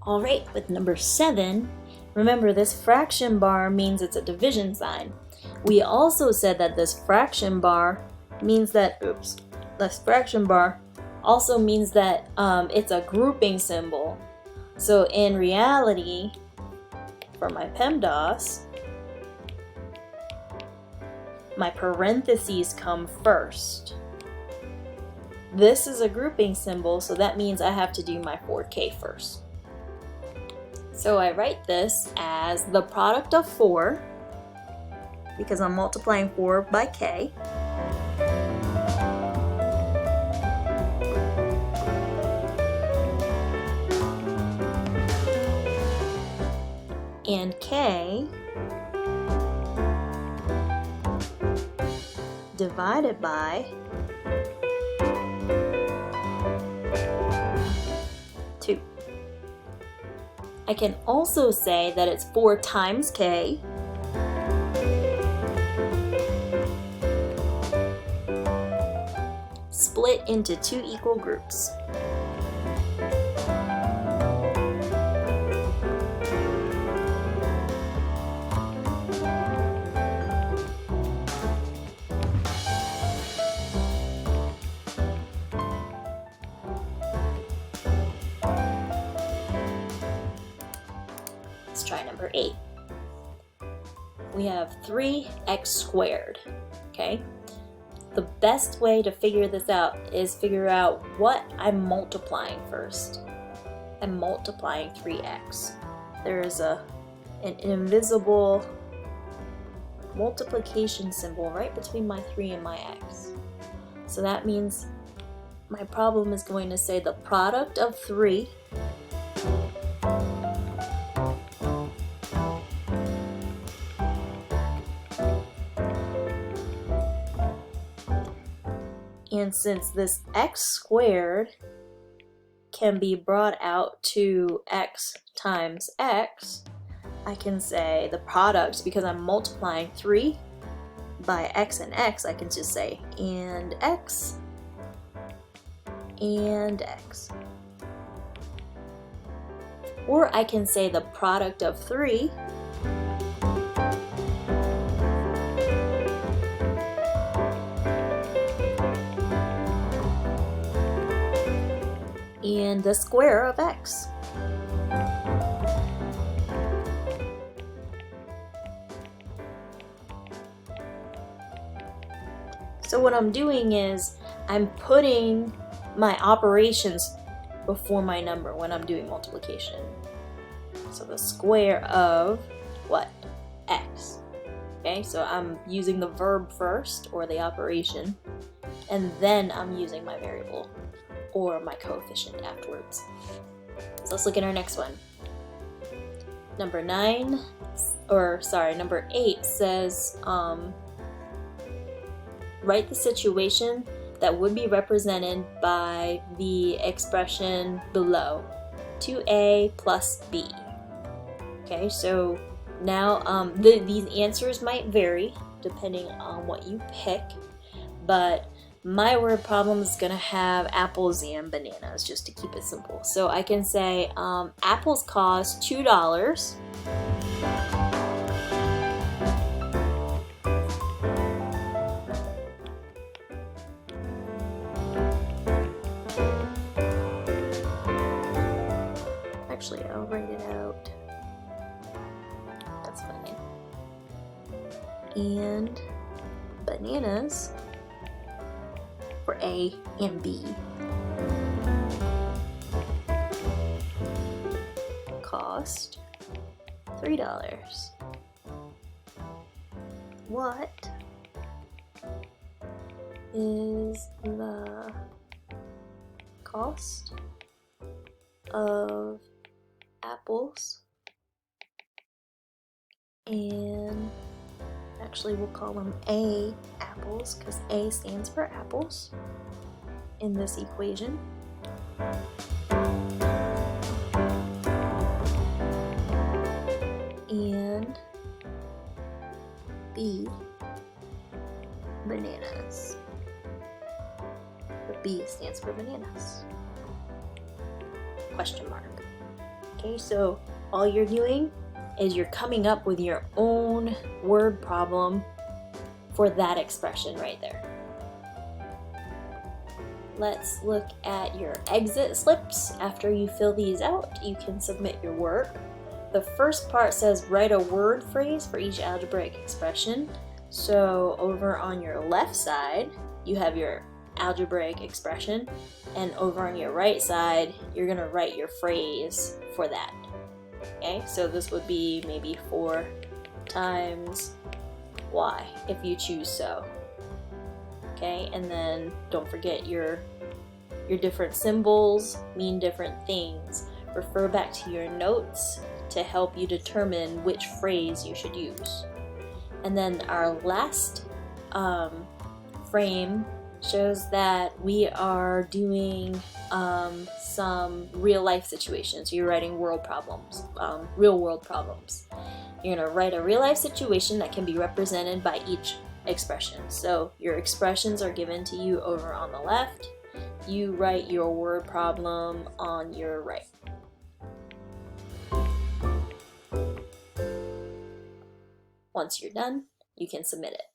All right, with number 7, remember this fraction bar means it's a division sign. We also said that this fraction bar means that, this fraction bar also means that it's a grouping symbol. So in reality, for my PEMDAS, my parentheses come first. This is a grouping symbol, so that means I have to do my 4k first. So I write this as the product of 4, because I'm multiplying 4 by k, and k divided by 2. I can also say that it's 4 times k split into 2 equal groups. Let's try number 8. We have 3x squared, okay? The best way to figure this out is figure out what I'm multiplying first. I'm multiplying 3x. There is an invisible multiplication symbol right between my 3 and my x. So that means my problem is going to say the product of 3 and since this x squared can be brought out to x times x, I can say the product, because I'm multiplying 3 by x and x, I can just say and x and x. Or I can say the product of 3 and the square of x. So what I'm doing is I'm putting my operations before my number when I'm doing multiplication. So the square of what? X. Okay, so I'm using the verb first, or the operation, and then I'm using my variable or my coefficient afterwards. So let's look at our next one. Number 8 says, write the situation that would be represented by the expression below, 2a plus b. Okay, so now these answers might vary depending on what you pick, but my word problem is going to have apples and bananas, just to keep it simple. So I can say apples cost $2. Actually, I'll write it out. That's fine. And bananas for A and B cost $3. What is the cost of apples? And actually we'll call them A apples because A stands for apples in this equation. And B bananas. The B stands for bananas. Question mark. Okay, so all you're doing is you're coming up with your own word problem for that expression right there. Let's look at your exit slips. After you fill these out, you can submit your work. The first part says write a word phrase for each algebraic expression. So over on your left side, you have your algebraic expression, and over on your right side, you're gonna write your phrase for that. Okay, so this would be maybe 4 times y if you choose so. Okay, and then don't forget your different symbols mean different things. Refer back to your notes to help you determine which phrase you should use. And then our last frame shows that we are doing some real life situations. You're writing world problems, real world problems. You're gonna write a real life situation that can be represented by each expression. So your expressions are given to you over on the left. You write your word problem on your right. Once you're done, you can submit it.